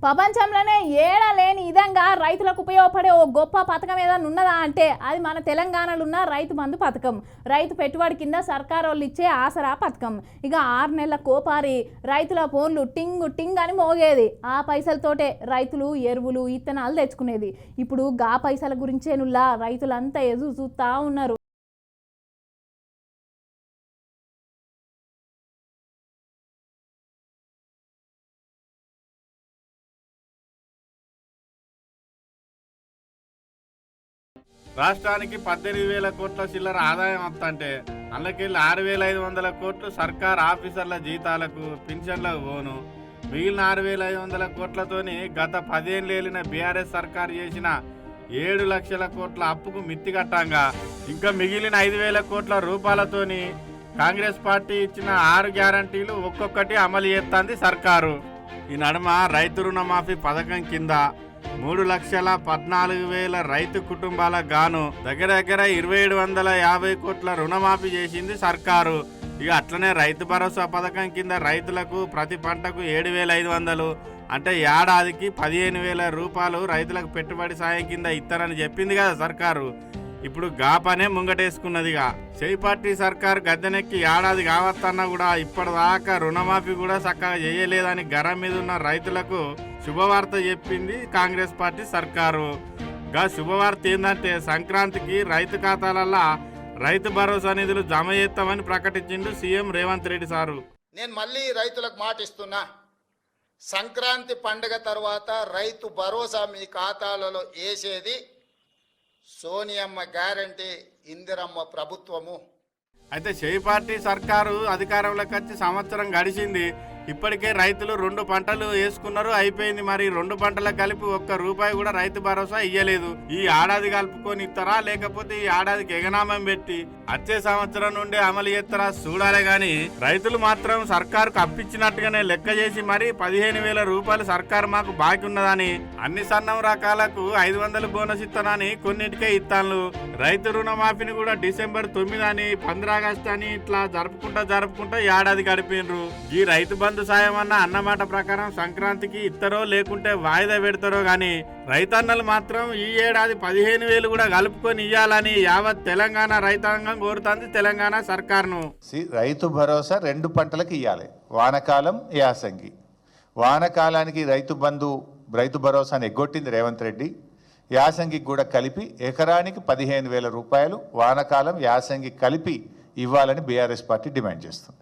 ప్రపంచంలోనే ఏడలేని విధంగా రైతులకు ఉపయోగపడే ఓ గొప్ప పథకం ఏదైనా ఉన్నదా అంటే అది మన తెలంగాణలో ఉన్న రైతు బంధు పథకం. రైతు పెట్టుబడి కింద సర్కారు వాళ్ళు ఇచ్చే ఆసరా పథకం. ఇక 6 నెలల కోపారి రైతుల ఫోన్లు టింగ్ టింగ్ అని మోగేది. ఆ పైసలతోటే రైతులు ఎరువులు ఇత్తనాలు తెచ్చుకునేది. ఇప్పుడు గా పైసల గురించేనుల్లా రైతులంతా ఎదురు చూస్తూ ఉన్నారు. రాష్ట్రానికి 18,000 కోట్ల చిల్లర ఆదాయం వస్తుంటే అందుకెళ్ళి 6,500 కోట్లు సర్కార్ ఆఫీసర్ల జీతాలకు పింఛన్లకు పోను. మిగిలిన 6,500 కోట్లతోని గత 10 ఏళ్ళ బీఆర్ఎస్ సర్కార్ చేసిన 7 లక్షల కోట్ల అప్పుకు మిత్తి కట్టంగా ఇంకా మిగిలిన 5,000 కోట్ల రూపాయలతోని కాంగ్రెస్ పార్టీ ఇచ్చిన 6 గ్యారంటీలు ఒక్కొక్కటి అమలు చేస్తుంది సర్కారు. ఈ నడుమ రైతు రుణమాఫీ పథకం కింద 3,14,000 రైతు కుటుంబాలకు గాను దగ్గర 2,750 కోట్ల రుణమాఫీ చేసింది సర్కారు. ఇక అట్లనే రైతు భరోసా పథకం కింద రైతులకు ప్రతి పంటకు 7,500 అంటే ఏడాదికి 15,000 రూపాయలు రైతులకు పెట్టుబడి సాయం కింద ఇస్తారని చెప్పింది కదా సర్కారు. ఇప్పుడు గాపనే ముంగటేసుకున్నదిగా. చేయి పార్టీ సర్కారు గద్దెనెక్కి ఏడాది కావత్తన్నా కూడా ఇప్పటిదాకా రుణమాఫీ కూడా చక్కగా చేయలేదని గరం మీద ఉన్న రైతులకు శుభవార్త చెప్పింది కాంగ్రెస్ పార్టీ సర్కారు. గా శుభవార్త ఏంటంటే సంక్రాంతికి రైతు ఖాతాలల్లో రైతు భరోసా నిధులు జమ చేస్తామని ప్రకటించిండు సీఎం రేవంత్ రెడ్డి సారు. నేను మళ్ళీ రైతులకు మాట ఇస్తున్నా, సంక్రాంతి పండుగ తర్వాత రైతు భరోసా మీ ఖాతాలలో వేసేది సోనియమ్మ గ్యారంటీ, ఇందిరమ్మ ప్రభుత్వము. అయితే చేయి పార్టీ సర్కారు అధికారంలోకి వచ్చి సంవత్సరం గడిచింది. ఇప్పటికే రైతులు 2 పంటలు వేసుకున్నారు, అయిపోయింది. మరి 2 పంటలకు కలిపి ₹1 కూడా రైతు భరోసా ఇయ్యలేదు. ఈ ఏడాది కలుపుకొని ఇస్తారా లేకపోతే ఈ ఏడాదికి ఎగనామం పెట్టి వచ్చే సంవత్సరం నుండి అమలు చేస్తారా చూడాలి. గాని రైతులు మాత్రం సర్కారుకు అప్పించినట్టుగానే లెక్క చేసి మరి 15,000 రూపాయలు సర్కారు మాకు బాకీ ఉన్నదని అన్ని సన్నం రకాలకు 500 బోనస్ ఇస్తానని కొన్నింటికే ఇస్తాను. రైతు రుణమాఫీని కూడా డిసెంబర్ 9 అని 15 ఆగస్టు అని ఇట్లా జరుపుకుంటా ఏడాది గడిపినరు. ఈ రైతు బంధు సాయం అన్నమాట ప్రకారం సంక్రాంతికి ఇస్తారో లేకుంటే వాయిదా పెడతారో గాని రైతన్నలు మాత్రం ఈ ఏడాది 15,000 కూడా కలుపుకొని ఇయ్యాలని యావత్ తెలంగాణ రైతాంగం కోరుతుంది తెలంగాణ సర్కార్ను. రైతు భరోసా 2 పంటలకు ఇవ్వాలి, వానకాలం యాసంగి. వానకాలానికి రైతు భరోసాను ఎగ్గొట్టింది రేవంత్ రెడ్డి. యాసంగికి కూడా కలిపి ఎకరానికి 15,000 రూపాయలు వానకాలం యాసంగి కలిపి ఇవ్వాలని బీఆర్ఎస్ పార్టీ డిమాండ్ చేస్తుంది.